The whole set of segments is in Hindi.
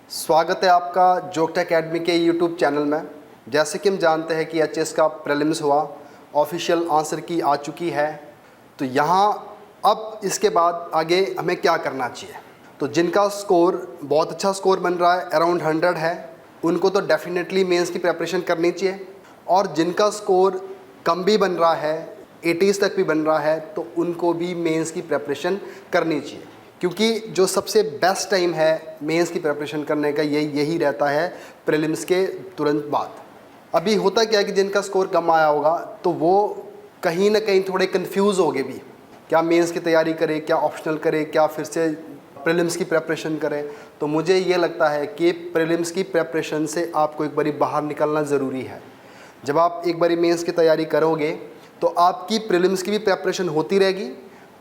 स्वागत है आपका जोग्टा एकेडमी के यूट्यूब चैनल में। जैसे कि हम जानते हैं कि एचएस का प्रीलिम्स हुआ, ऑफिशियल आंसर की आ चुकी है। तो यहाँ अब इसके बाद आगे हमें क्या करना चाहिए। तो जिनका स्कोर बहुत अच्छा स्कोर बन रहा है, अराउंड 100 है, उनको तो डेफिनेटली मेंस की प्रिपरेशन करनी चाहिए। और जिनका स्कोर कम भी बन रहा है, 80s तक भी बन रहा है, तो उनको भी मेंस की प्रिपरेशन करनी चाहिए। क्योंकि जो सबसे बेस्ट टाइम है मेंस की प्रिपरेशन करने का यही रहता है प्रीलिम्स के तुरंत बाद। अभी होता क्या है कि जिनका स्कोर कम आया होगा तो वो कहीं ना कहीं थोड़े कंफ्यूज हो गए भी, क्या मेंस की तैयारी करें, क्या ऑप्शनल करें, क्या फिर से प्रीलिम्स की प्रिपरेशन करें। तो मुझे ये लगता है कि प्रीलिम्स की प्रिपरेशन से आपको एक बारी बाहर निकलना ज़रूरी है। जब आप एक बारी मेंस की तैयारी करोगे तो आपकी प्रीलिम्स की भी प्रिपरेशन होती रहेगी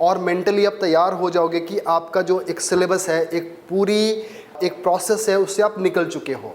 और मेंटली आप तैयार हो जाओगे कि आपका जो एक सिलेबस है, एक प्रोसेस है, उससे आप निकल चुके हो।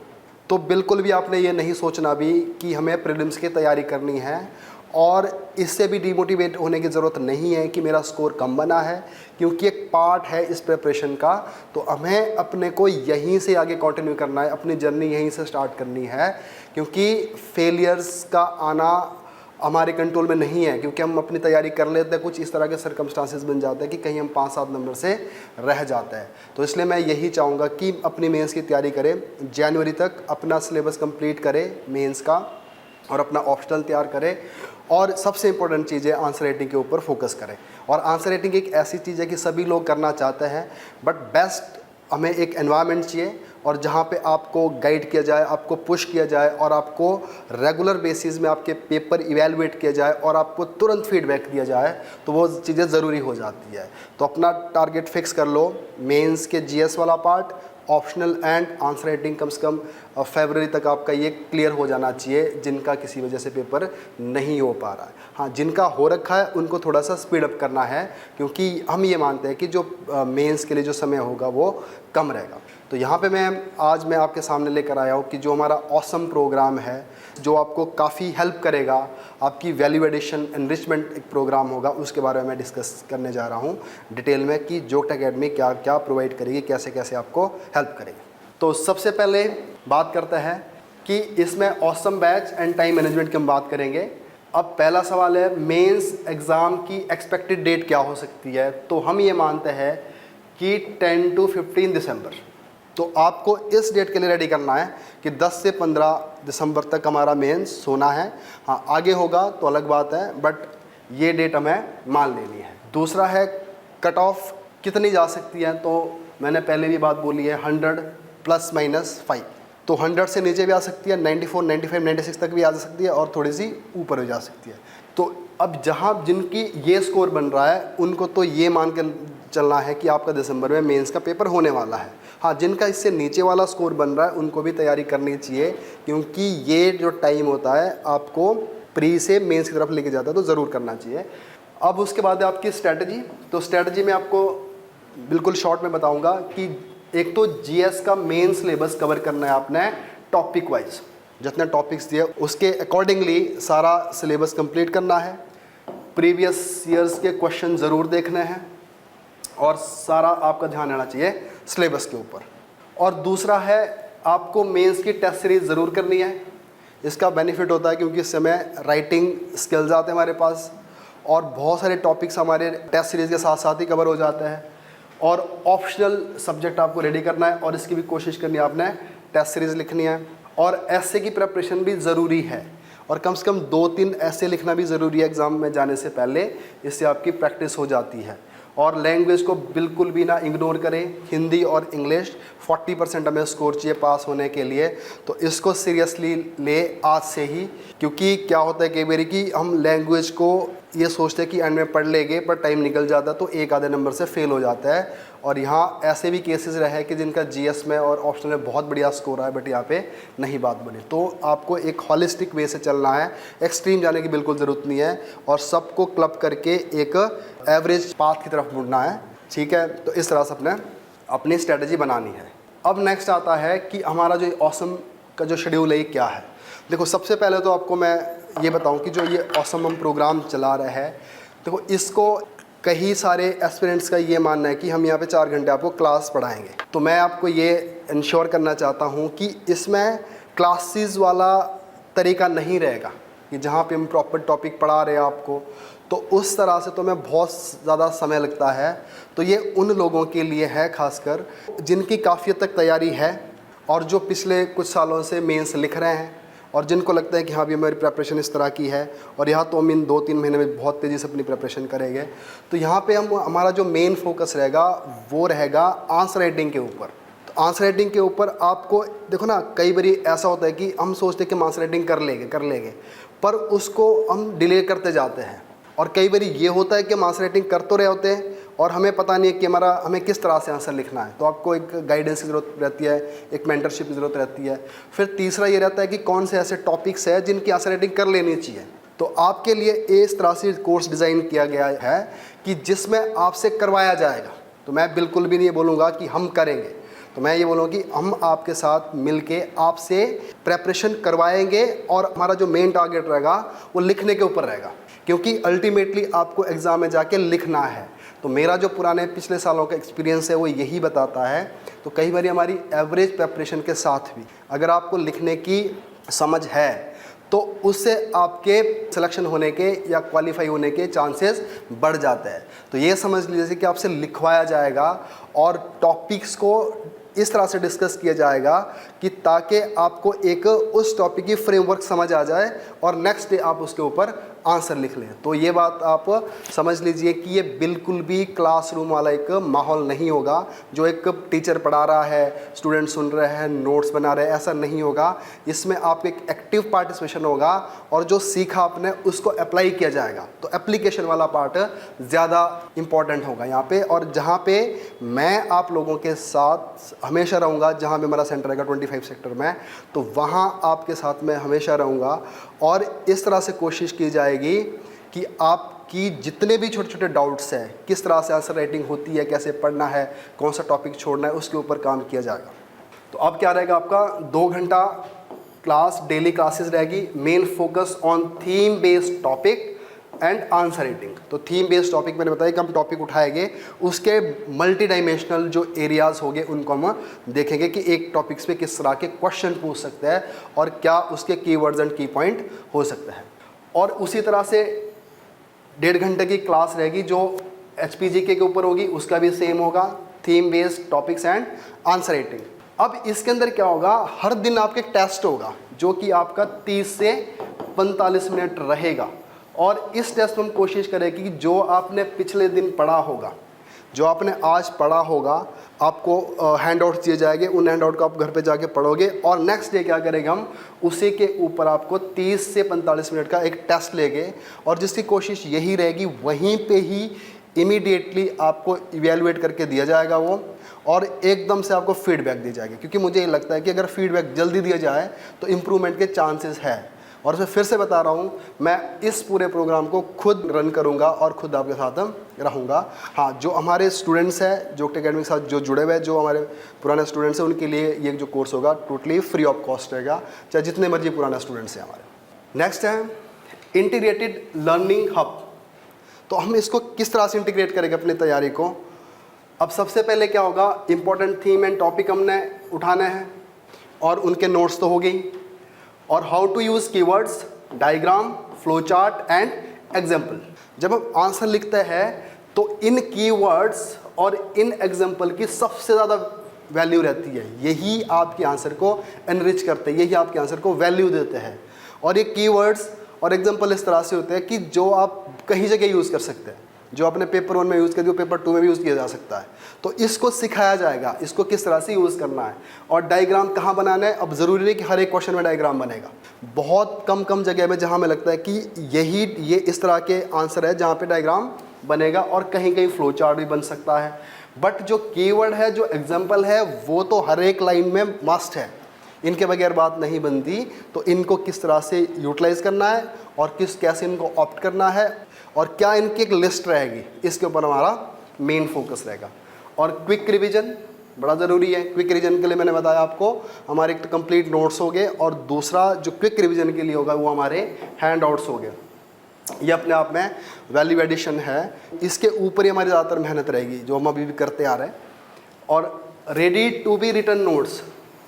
तो बिल्कुल भी आपने ये नहीं सोचना भी कि हमें प्रीलिम्स की तैयारी करनी है, और इससे भी डिमोटिवेट होने की ज़रूरत नहीं है कि मेरा स्कोर कम बना है, क्योंकि एक पार्ट है इस प्रिपरेशन का। तो हमें अपने को यहीं से आगे कंटिन्यू करना है, अपनी जर्नी यहीं से स्टार्ट करनी है, क्योंकि फेलियर्स का आना हमारे कंट्रोल में नहीं है। क्योंकि हम अपनी तैयारी कर लेते हैं, कुछ इस तरह के सर्कमस्टांसेस बन जाते हैं कि कहीं हम 5-7 नंबर से रह जाते हैं। तो इसलिए मैं यही चाहूँगा कि अपनी मेंस की तैयारी करें, जनवरी तक अपना सिलेबस कंप्लीट करें मेंस का, और अपना ऑप्शनल तैयार करें। और सबसे इंपॉर्टेंट चीज़ है आंसर राइटिंग के ऊपर फोकस करें। और आंसर राइटिंग एक ऐसी चीज़ है कि सभी लोग करना चाहते हैं, बट बेस्ट हमें एक एनवायरनमेंट चाहिए और जहाँ पे आपको गाइड किया जाए, आपको पुश किया जाए, और आपको रेगुलर बेसिस में आपके पेपर इवैल्यूएट किया जाए और आपको तुरंत फीडबैक दिया जाए। तो वो चीज़ें ज़रूरी हो जाती है। तो अपना टारगेट फिक्स कर लो, मेंस के जीएस वाला part, optional and answer writing कम से कम फरवरी तक आपका ये क्लियर हो जाना चाहिए, जिनका किसी वजह से पेपर नहीं हो पा रहा है। हाँ, जिनका हो रखा है उनको थोड़ा सा स्पीड अप करना है, क्योंकि हम ये मानते हैं कि जो मेंस के लिए जो समय होगा वो कम रहेगा। तो यहाँ पे आज मैं आपके सामने लेकर आया हूँ कि जो हमारा ऑसम प्रोग्राम है, जो आपको काफ़ी हेल्प करेगा, आपकी वैल्यू एडिशन एनरिचमेंट एक प्रोग्राम होगा, उसके बारे में मैं डिस्कस करने जा रहा हूँ डिटेल में कि जोग्टा एकेडमी क्या क्या प्रोवाइड करेगी, कैसे कैसे आपको हेल्प करेगी। तो सबसे पहले बात करते हैं कि इसमें awesome batch and time management की हम बात करेंगे। अब पहला सवाल है, मेंस एग्ज़ाम की एक्सपेक्टेड डेट क्या हो सकती है। तो हम ये मानते हैं कि 10 to 15 दिसंबर। तो आपको इस डेट के लिए रेडी करना है कि 10 से 15 दिसंबर तक हमारा मेंस होना है। हाँ, आगे होगा तो अलग बात है, बट ये डेट हमें मान लेनी है। दूसरा है कट ऑफ कितनी जा सकती है। तो मैंने पहले भी बात बोली है, 100 ±5। तो 100 से नीचे भी आ सकती है, 94, 95, 96 तक भी आ सकती है, और थोड़ी सी ऊपर भी जा सकती है। तो अब जहाँ जिनकी ये स्कोर बन रहा है उनको तो ये मान के चलना है कि आपका दिसंबर में मेंस का पेपर होने वाला है। हाँ, जिनका इससे नीचे वाला स्कोर बन रहा है उनको भी तैयारी करनी चाहिए, क्योंकि ये जो टाइम होता है आपको प्री से मेंस की तरफ लेके जाता है, तो ज़रूर करना चाहिए। अब उसके बाद है आपकी स्ट्रैटेजी। तो स्ट्रैटेजी में आपको बिल्कुल शॉर्ट में बताऊंगा कि एक तो जीएस का मेन सिलेबस कवर करना है आपने, टॉपिक वाइज जितने टॉपिक्स दिए उसके अकॉर्डिंगली सारा सिलेबस कंप्लीट करना है। प्रीवियस ईयर्स के क्वेश्चन ज़रूर देखने हैं, और सारा आपका ध्यान रहना चाहिए सिलेबस के ऊपर। और दूसरा है, आपको मेंस की टेस्ट सीरीज ज़रूर करनी है। इसका बेनिफिट होता है क्योंकि इस समय राइटिंग स्किल्स आते हैं हमारे पास, और बहुत सारे टॉपिक्स हमारे टेस्ट सीरीज़ के साथ साथ ही कवर हो जाते हैं। और ऑप्शनल सब्जेक्ट आपको रेडी करना है, और इसकी भी कोशिश करनी है आपने, टेस्ट सीरीज़ लिखनी है। और ऐसे की प्रिपरेशन भी ज़रूरी है, और कम से कम 2-3 ऐसे लिखना भी ज़रूरी है एग्ज़ाम में जाने से पहले, इससे आपकी प्रैक्टिस हो जाती है। और लैंग्वेज को बिल्कुल भी ना इग्नोर करें, हिंदी और इंग्लिश 40% हमें स्कोर चाहिए पास होने के लिए। तो इसको सीरियसली ले आज से ही, क्योंकि क्या होता है कई बार कि हम लैंग्वेज को ये सोचते हैं कि एंड में पढ़ लेंगे, पर टाइम निकल जाता है तो एक आधे नंबर से फेल हो जाता है। और यहाँ ऐसे भी केसेस रहे हैं कि जिनका जीएस में और ऑप्शनल में बहुत बढ़िया स्कोर है, बट यहाँ पे नहीं बात बनी। तो आपको एक हॉलिस्टिक वे से चलना है, एक्सट्रीम जाने की बिल्कुल ज़रूरत नहीं है, और सबको क्लब करके एक एवरेज पाथ की तरफ मुड़ना है। ठीक है, तो इस तरह से अपनी स्ट्रेटजी बनानी है। अब नेक्स्ट आता है कि हमारा जो ऑसम का जो शेड्यूल है ये क्या है। देखो, सबसे पहले तो आपको मैं ये बताऊं कि जो ये ऑसम हम प्रोग्राम चला रहे हैं, देखो इसको कई सारे एस्पिरेंट्स का ये मानना है कि हम यहाँ पे 4 घंटे आपको क्लास पढ़ाएंगे। तो मैं आपको ये इंश्योर करना चाहता हूँ कि इसमें क्लासेस वाला तरीका नहीं रहेगा कि जहाँ पे हम प्रॉपर टॉपिक पढ़ा रहे हैं आपको, तो उस तरह से तो मैं बहुत ज़्यादा समय लगता है। तो ये उन लोगों के लिए है खासकर जिनकी काफ़ी हद तक तैयारी है और जो पिछले कुछ सालों से मेंस लिख रहे हैं और जिनको लगता है कि हाँ भी मेरी प्रिपरेशन इस तरह की है और यहाँ तो हम इन 2-3 महीने में बहुत तेज़ी से अपनी प्रिपरेशन करेंगे। तो यहाँ पे हमारा जो मेन फोकस रहेगा वो रहेगा आंसर राइटिंग के ऊपर। तो आंसर राइटिंग के ऊपर आपको देखो ना, कई बार ऐसा होता है कि हम सोचते हैं कि हम आंसर राइटिंग कर लेंगे पर उसको हम डिले करते जाते हैं। और कई बार ये होता है कि हम आंसर राइटिंग कर तो रहे होते हैं और हमें पता नहीं है कि हमें किस तरह से आंसर लिखना है। तो आपको एक गाइडेंस की ज़रूरत रहती है, एक मेंटरशिप की ज़रूरत रहती है। फिर तीसरा ये रहता है कि कौन से ऐसे टॉपिक्स हैं जिनकी आंसर राइटिंग कर लेनी चाहिए। तो आपके लिए इस तरह से कोर्स डिज़ाइन किया गया है कि जिसमें आपसे करवाया जाएगा। तो मैं बिल्कुल भी नहीं बोलूँगा कि हम करेंगे, तो मैं ये बोलूँगा कि हम आपके साथ मिलके आपसे प्रेपरेशन करवाएंगे और हमारा जो मेन टारगेट रहेगा वो लिखने के ऊपर रहेगा, क्योंकि अल्टीमेटली आपको एग्ज़ाम में जाके लिखना है। तो मेरा जो पुराने पिछले सालों का एक्सपीरियंस है वो यही बताता है। तो कई बार हमारी एवरेज प्रेपरेशन के साथ भी अगर आपको लिखने की समझ है तो उससे आपके सिलेक्शन होने के या क्वालिफाई होने के चांसेस बढ़ जाते हैं। तो ये समझ लीजिए कि आपसे लिखवाया जाएगा और टॉपिक्स को इस तरह से डिस्कस किया जाएगा कि ताकि आपको एक उस टॉपिक की फ्रेमवर्क समझ आ जाए और नेक्स्ट डे आप उसके ऊपर आंसर लिख लें। तो ये बात आप समझ लीजिए कि ये बिल्कुल भी क्लासरूम वाला एक माहौल नहीं होगा जो एक टीचर पढ़ा रहा है, स्टूडेंट सुन रहे हैं, नोट्स बना रहे हैं, ऐसा नहीं होगा। इसमें आपका एक एक्टिव पार्टिसिपेशन होगा और जो सीखा आपने उसको अप्लाई किया जाएगा। तो एप्लीकेशन वाला पार्ट ज़्यादा इम्पॉर्टेंट होगा यहाँ पे। और जहाँ पे मैं आप लोगों के साथ हमेशा रहूँगा, जहाँ पे मेरा सेंटर रहेगा 25 सेक्टर में, तो वहाँ आपके साथ मैं हमेशा रहूँगा और इस तरह से कोशिश की जाएगी कि आपकी जितने भी छोटे छोटे डाउट्स हैं, किस तरह से आंसर राइटिंग होती है, कैसे पढ़ना है, कौन सा टॉपिक छोड़ना है, उसके ऊपर काम किया जाएगा। तो अब क्या रहेगा, आपका 2 घंटा क्लास, डेली क्लासेस रहेगी। Main focus on theme based topic and answer writing. तो थीम बेस्ड टॉपिक मैंने बताया कि हम टॉपिक उठाएंगे, उसके मल्टी डायमेंशनल जो एरियाज़ होंगे उनको हम देखेंगे कि एक टॉपिक्स पे किस तरह के क्वेश्चन पूछ सकते हैं और क्या उसके कीवर्ड्स एंड की पॉइंट हो सकते हैं। और उसी तरह से 1.5 घंटे की क्लास रहेगी जो HPGK के ऊपर होगी, उसका भी सेम होगा, theme based topics and answer writing. अब इसके अंदर क्या होगा, हर दिन आपके टेस्ट होगा जो कि आपका 30 से 45 मिनट रहेगा। और इस टेस्ट में हम कोशिश करेंगे कि जो आपने पिछले दिन पढ़ा होगा, जो आपने आज पढ़ा होगा, आपको हैंड आउट्स दिए जाएंगे, उन हैंड आउट को आप घर पे जाके पढ़ोगे और नेक्स्ट डे क्या करेंगे हम, उसी के ऊपर आपको 30 से 45 मिनट का एक टेस्ट लेंगे और जिसकी कोशिश यही रहेगी वहीं पे ही इमीडिएटली आपको इवेलुएट करके दिया जाएगा वो, और एकदम से आपको फीडबैक दी जाएगी। क्योंकि मुझे ये लगता है कि अगर फीडबैक जल्दी दिया जाए तो इम्प्रूवमेंट के चांसेस है। और मैं फिर से बता रहा हूँ, मैं इस पूरे प्रोग्राम को खुद रन करूँगा और खुद आपके साथ रहूँगा। हाँ, जो हमारे स्टूडेंट्स हैं जो एकेडमी के साथ जो जुड़े हुए हैं, जो हमारे पुराने स्टूडेंट्स हैं, उनके लिए ये जो कोर्स होगा टोटली फ्री ऑफ कॉस्ट रहेगा, चाहे जितने मर्जी पुराने स्टूडेंट्स हैं हमारे। नेक्स्ट है इंटीग्रेटेड लर्निंग हब। तो हम इसको किस तरह से इंटीग्रेट करेंगे अपनी तैयारी को। अब सबसे पहले क्या होगा, इंपॉर्टेंट थीम एंड टॉपिक हमने उठाने हैं और उनके नोट्स तो हो गई, और how to use keywords, diagram, flow chart and example. जब हम आंसर लिखते हैं तो इन कीवर्ड्स और इन एग्जाम्पल की सबसे ज़्यादा वैल्यू रहती है। यही आपके आंसर को एनरिच करते हैं, यही आपके आंसर को वैल्यू देते हैं। और ये कीवर्ड्स और एग्जाम्पल इस तरह से होते हैं कि जो आप कहीं जगह यूज़ कर सकते हैं, जो आपने पेपर 1 में यूज़ कर दिया पेपर 2 में भी यूज़ किया जा सकता है। तो इसको सिखाया जाएगा, इसको किस तरह से यूज़ करना है और डायग्राम कहाँ बनाना है। अब ज़रूरी नहीं कि हर एक क्वेश्चन में डायग्राम बनेगा, बहुत कम जगह में जहाँ हमें लगता है कि ये इस तरह के आंसर है जहाँ पे डायग्राम बनेगा, और कहीं कहीं फ्लो चार्ट भी बन सकता है। बट जो कीवर्ड है, जो एग्जाम्पल है, वो तो हर एक लाइन में मस्ट है, इनके बगैर बात नहीं बनती। तो इनको किस तरह से यूटिलाइज़ करना है और कैसे इनको ऑप्ट करना है और क्या इनकी एक लिस्ट रहेगी, इसके ऊपर हमारा मेन फोकस रहेगा। और क्विक रिवीजन बड़ा ज़रूरी है। क्विक रिवीजन के लिए मैंने बताया आपको, हमारे एक तो कंप्लीट नोट्स हो गए और दूसरा जो क्विक रिवीजन के लिए होगा वो हमारे हैंड आउट्स हो गए। ये अपने आप में वैल्यू एडिशन है। इसके ऊपर ही हमारी ज़्यादातर मेहनत रहेगी जो हम अभी भी करते आ रहे हैं। और ready to be written notes,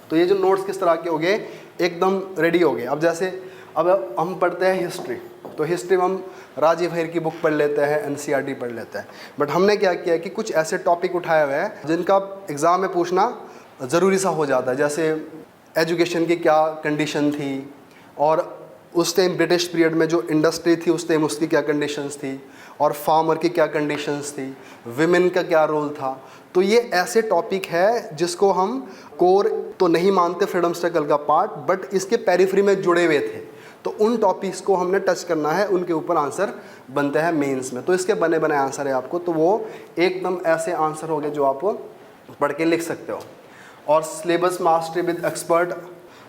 तो ये जो नोट्स किस तरह के हो गए, एकदम रेडी हो गए। अब जैसे अब हम पढ़ते हैं हिस्ट्री, तो हिस्ट्री में हम राजीव हर की बुक पढ़ लेते हैं, एनसीईआरटी पढ़ लेते हैं, बट हमने क्या किया कि कुछ ऐसे टॉपिक उठाए हुए हैं जिनका एग्ज़ाम में पूछना ज़रूरी सा हो जाता है। जैसे एजुकेशन की क्या कंडीशन थी, और उस टाइम ब्रिटिश पीरियड में जो इंडस्ट्री थी उस टाइम उसकी क्या कंडीशंस थी, और फार्मर की क्या कंडीशंस थी, विमेन का क्या रोल था। तो ये ऐसे टॉपिक है जिसको हम कोर तो नहीं मानते फ्रीडम स्ट्रगल का पार्ट, बट इसके पेरिफेरी में जुड़े हुए थे। तो उन टॉपिक्स को हमने टच करना है, उनके ऊपर आंसर बनते हैं मेंस में। तो इसके बने बने आंसर है आपको, तो वो एकदम ऐसे आंसर हो गए जो आप पढ़ के लिख सकते हो। और सिलेबस मास्टरी विद एक्सपर्ट,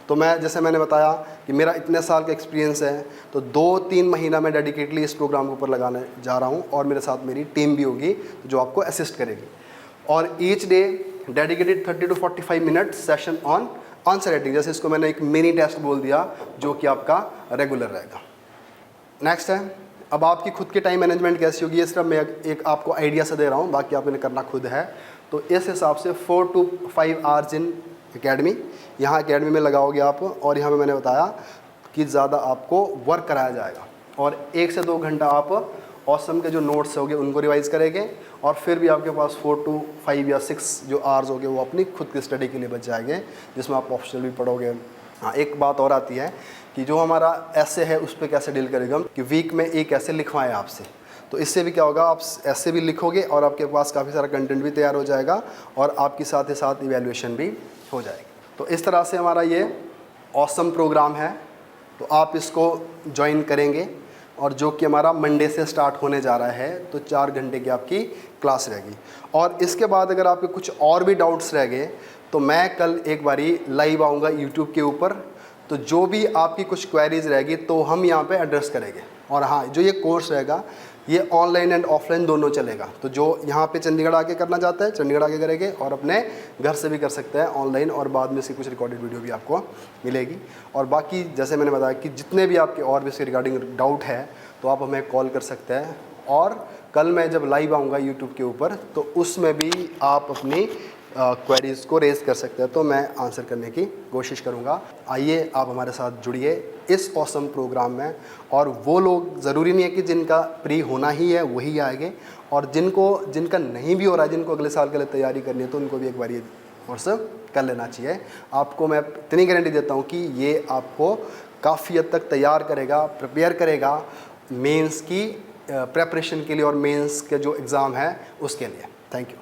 तो मैं जैसे मैंने बताया कि मेरा इतने साल का एक्सपीरियंस है, तो 2-3 महीना मैं डेडिकेटली इस प्रोग्राम के ऊपर लगाने जा रहा हूँ, और मेरे साथ मेरी टीम भी होगी जो आपको असिस्ट करेगी। और each day dedicated 30 to 45 minute session on answer writing, जैसे इसको मैंने एक मिनी टेस्ट बोल दिया जो कि आपका रेगुलर रहेगा। नेक्स्ट है, अब आपकी खुद की टाइम मैनेजमेंट कैसी होगी, ये सिर्फ मैं एक आपको आइडिया से दे रहा हूँ, बाकी आपने करना खुद है। तो इस हिसाब से 4 to 5 आवर्स इन एकेडमी, यहाँ एकेडमी में लगाओगे आप, और यहाँ पे मैंने बताया कि ज़्यादा आपको वर्क कराया जाएगा, और 1 से 2 घंटा आप ऑसम के जो नोट्स होंगे उनको रिवाइज़ करेंगे, और फिर भी आपके पास 4 to 5 या 6 जो आवर्स होंगे वो अपनी खुद की स्टडी के लिए बच जाएंगे, जिसमें आप ऑप्शनल भी पढ़ोगे। हाँ, एक बात और आती है कि जो हमारा ऐसे है उस पर कैसे डील करेगा हम, कि वीक में एक ऐसे लिखवाएं आपसे, तो इससे भी क्या होगा, आप ऐसे भी लिखोगे और आपके पास काफ़ी सारा कंटेंट भी तैयार हो जाएगा, और आपकी साथ ही साथ इवैल्यूएशन भी हो जाएगी। तो इस तरह से हमारा ये ऑसम प्रोग्राम है, तो आप इसको ज्वाइन करेंगे, और जो कि हमारा मंडे से स्टार्ट होने जा रहा है, तो 4 घंटे की आपकी क्लास रहेगी। और इसके बाद अगर आपके कुछ और भी डाउट्स रह गए, तो मैं कल एक बारी लाइव आऊँगा यूट्यूब के ऊपर, तो जो भी आपकी कुछ क्वेरीज रहेगी तो हम यहाँ पे एड्रेस करेंगे। और हाँ, जो ये कोर्स रहेगा ये ऑनलाइन एंड ऑफलाइन दोनों चलेगा, तो जो यहाँ पे चंडीगढ़ आके करना चाहता है चंडीगढ़ आके करेंगे, और अपने घर से भी कर सकते हैं ऑनलाइन, और बाद में इसकी कुछ रिकॉर्डेड वीडियो भी आपको मिलेगी। और बाकी जैसे मैंने बताया कि जितने भी आपके और भी इसके रिगार्डिंग डाउट है तो आप हमें कॉल कर सकते हैं, और कल मैं जब लाइव आऊँगा यूट्यूब के ऊपर तो उसमें भी आप अपनी क्वेरीज़ को रेज़ कर सकते हैं, तो मैं आंसर करने की कोशिश करूँगा। आइए आप हमारे साथ जुड़िए इस ऑसम प्रोग्राम में, और वो लोग ज़रूरी नहीं है कि जिनका प्री होना ही है वही आएंगे, और जिनका नहीं भी हो रहा है, जिनको अगले साल के लिए तैयारी करनी है, तो उनको भी एक बार ये कोर्स कर लेना चाहिए। आपको मैं इतनी गारंटी देता हूँ कि ये आपको काफ़ी हद तक तैयार करेगा, प्रिपेयर करेगा मेंस की प्रेपरेशन के लिए, और मेंस के जो एग्ज़ाम है उसके लिए। Thank you.